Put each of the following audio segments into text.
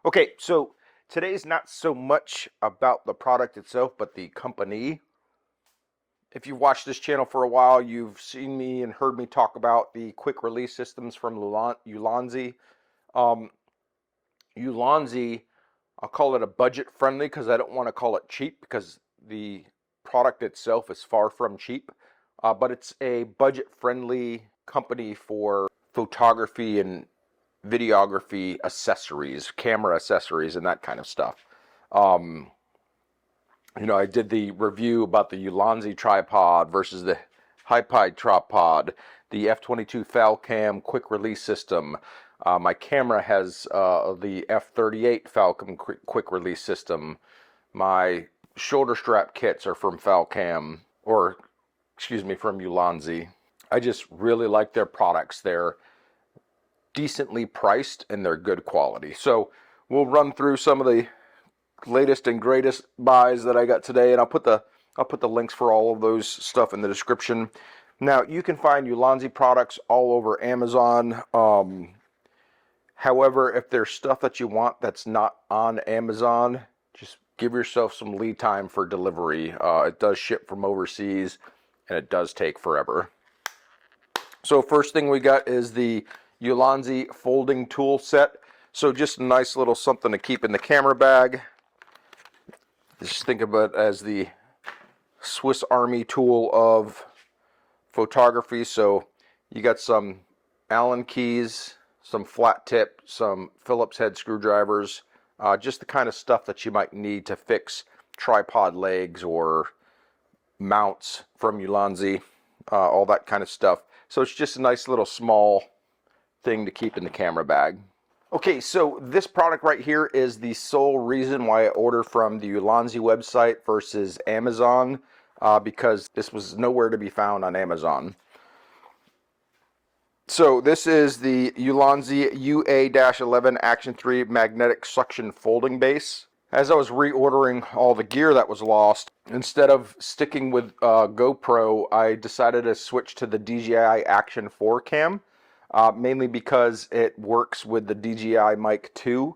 Okay, so today's not so much about the product itself, but the company. If you've watched this channel for a while, you've seen me and heard me talk about the quick release systems from Ulanzi. Um, Ulanzi, I'll call it a budget friendly because I don't want to call it cheap because the product itself is far from cheap. But it's a budget friendly company for photography and videography accessories, camera accessories, and that kind of stuff. Um, I did the review about the Ulanzi tripod versus the HiPi tripod, the F22 Falcam quick release system. My camera has the F38 Falcam quick release system. My shoulder strap kits are from Falcam, or excuse me, from Ulanzi. I just really like their products. They're decently priced and they're good quality. So we'll run through some of the latest and greatest buys that I got today, and I'll put the links for all of those stuff in the description. Now you can find Ulanzi products all over Amazon. However, if there's stuff that you want that's not on Amazon, just give yourself some lead time for delivery. It does ship from overseas and it does take forever. So first thing we got is the Ulanzi folding tool set. So just a nice little something to keep in the camera bag. Just think of it as the Swiss Army tool of photography. So you got some Allen keys, some flat tip, some Phillips head screwdrivers, just the kind of stuff that you might need to fix tripod legs or mounts from Ulanzi, all that kind of stuff. So it's just a nice little small thing to keep in the camera bag. Okay, so this product right here is the sole reason why I order from the Ulanzi website versus Amazon, because this was nowhere to be found on Amazon. So this is the Ulanzi UA-11 Action 3 magnetic suction folding base. As I was reordering all the gear that was lost, instead of sticking with GoPro, I decided to switch to the DJI Action 4 cam. Mainly because it works with the DJI Mic 2,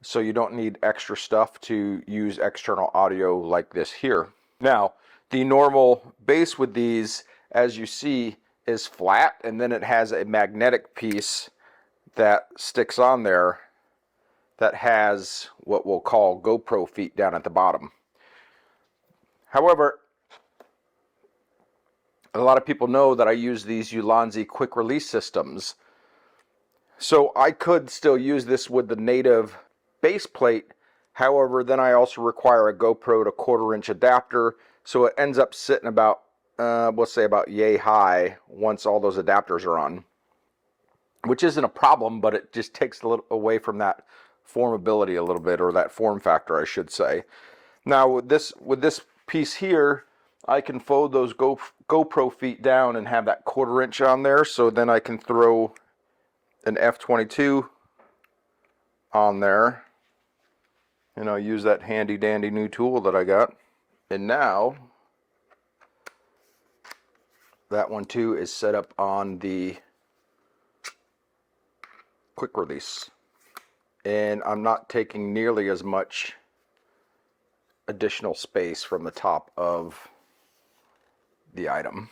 so you don't need extra stuff to use external audio like this here. Now, the normal base with these, as you see, is flat, and then it has a magnetic piece that sticks on there that has what we'll call GoPro feet down at the bottom. However, a lot of people know that I use these Ulanzi quick release systems. So I could still use this with the native base plate. However, then I also require a GoPro to 1/4-inch adapter. So it ends up sitting about, let's say about yay high once all those adapters are on. Which isn't a problem, but it just takes a little away from that formability a little bit, or that form factor, I should say. Now with this piece here, I can fold those GoPro feet down and have that 1/4-inch on there, so then I can throw an F22 on there, and I'll use that handy dandy new tool that I got. And now that one too is set up on the quick release, and I'm not taking nearly as much additional space from the top of the item.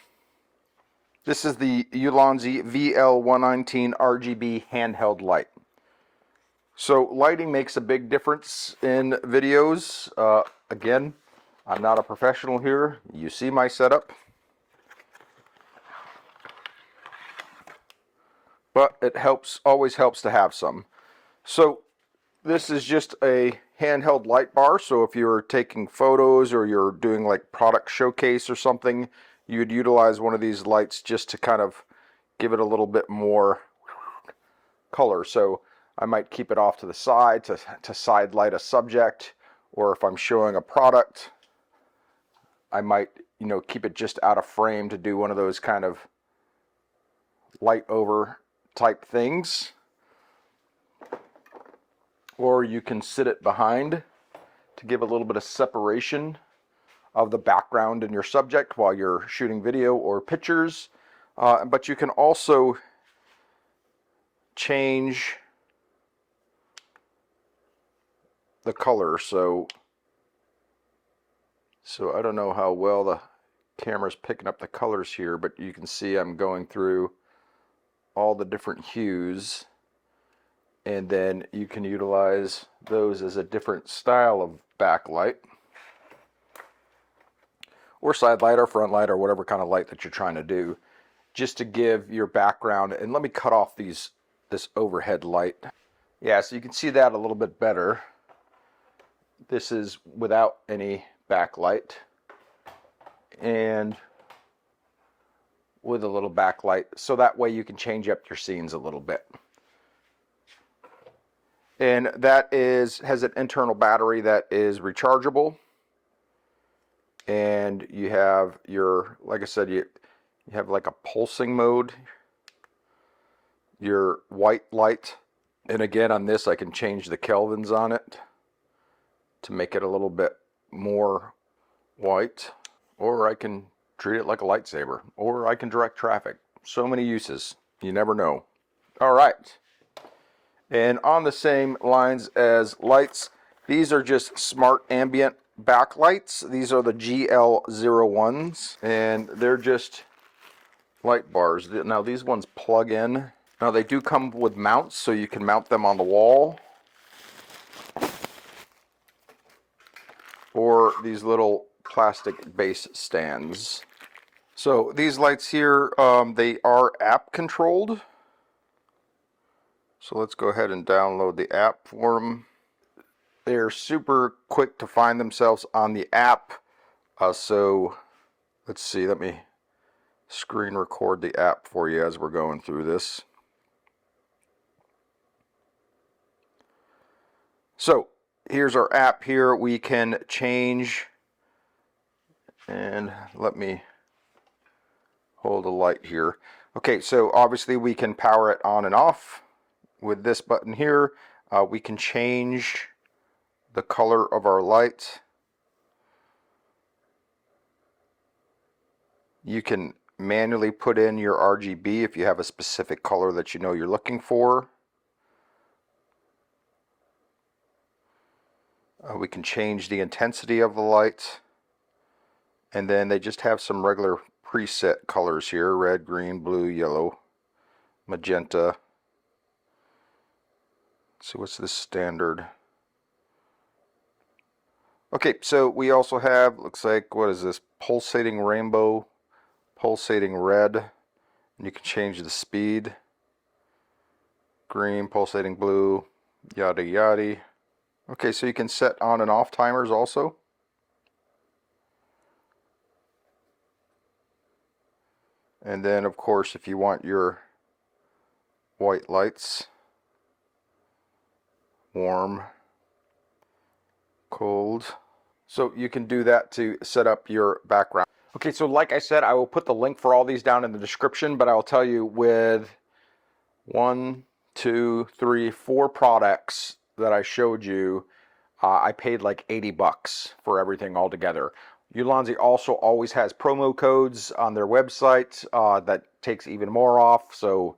This is the Ulanzi VL119 RGB handheld light. So lighting makes a big difference in videos. Again, I'm not a professional here. You see my setup. But it always helps to have some. So this is just a handheld light bar, so if you're taking photos or you're doing like product showcase or something, you'd utilize one of these lights just to kind of give it a little bit more color. So I might keep it off to the side to side light a subject, or if I'm showing a product, I might, keep it just out of frame to do one of those kind of light over type things. Or you can sit it behind to give a little bit of separation of the background in your subject while you're shooting video or pictures. But you can also change the color. So I don't know how well the camera's picking up the colors here, but you can see I'm going through all the different hues, and then you can utilize those as a different style of backlight or side light or front light or whatever kind of light that you're trying to do, just to give your background. And let me cut off this overhead light. Yeah, so you can see that a little bit better. This is without any backlight and with a little backlight, so that way you can change up your scenes a little bit. And that has an internal battery that is rechargeable, and you have your, like I said, you have like a pulsing mode, your white light, and again on this I can change the kelvins on it to make it a little bit more white, or I can treat it like a lightsaber, or I can direct traffic. So many uses, you never know. All right, and on the same lines as lights, these are just smart ambient backlights. These are the GL01s, and they're just light bars. Now these ones plug in. Now they do come with mounts, so you can mount them on the wall, or these little plastic base stands. So these lights here, they are app controlled. So let's go ahead and download the app for them. They're super quick to find themselves on the app. So let's see, let me screen record the app for you as we're going through this. So here's our app here. We can change, and let me hold a light here. Okay, so obviously we can power it on and off with this button here. We can change the color of our light. You can manually put in your RGB if you have a specific color that you know you're looking for. We can change the intensity of the light, and then they just have some regular preset colors here: red, green, blue, yellow, magenta. So what's the standard? Okay, so we also have, looks like, what is this? Pulsating rainbow, pulsating red, and you can change the speed. Green, pulsating blue, yada yada. Okay, so you can set on and off timers also. And then of course, if you want your white lights, warm, cold, so you can do that to set up your background. Okay, so like I said, I will put the link for all these down in the description, but I will tell you, with 1, 2, 3, 4 products that I showed you, I paid like 80 bucks for everything all together. Ulanzi also always has promo codes on their website that takes even more off. So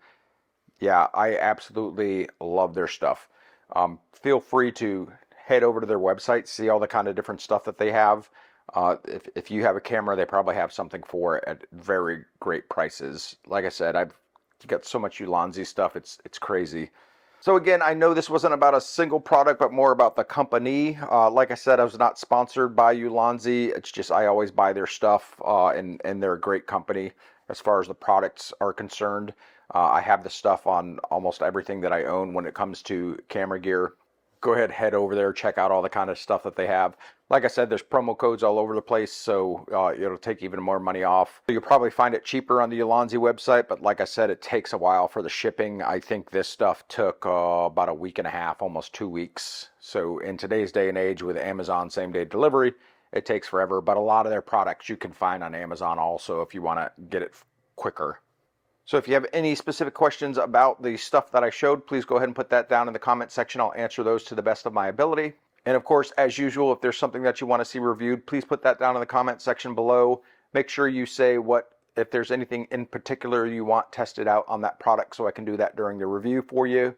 yeah, I absolutely love their stuff. Feel free to head over to their website, see all the kind of different stuff that they have. If you have a camera, they probably have something for it at very great prices. Like I said, I've got so much Ulanzi stuff, it's crazy. So again, I know this wasn't about a single product, but more about the company. Like I said, I was not sponsored by Ulanzi. It's just I always buy their stuff, and they're a great company as far as the products are concerned. I have the stuff on almost everything that I own when it comes to camera gear. Go ahead, head over there, check out all the kind of stuff that they have. Like I said, there's promo codes all over the place, so it'll take even more money off. You'll probably find it cheaper on the Ulanzi website, but like I said, it takes a while for the shipping. I think this stuff took about a week and a half, almost 2 weeks. So in today's day and age with Amazon same-day delivery, it takes forever. But a lot of their products you can find on Amazon also if you want to get it quicker. So if you have any specific questions about the stuff that I showed, please go ahead and put that down in the comment section. I'll answer those to the best of my ability. And of course, as usual, if there's something that you want to see reviewed, please put that down in the comment section below. Make sure you say if there's anything in particular you want tested out on that product, so I can do that during the review for you.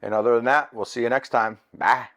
And other than that, we'll see you next time. Bye.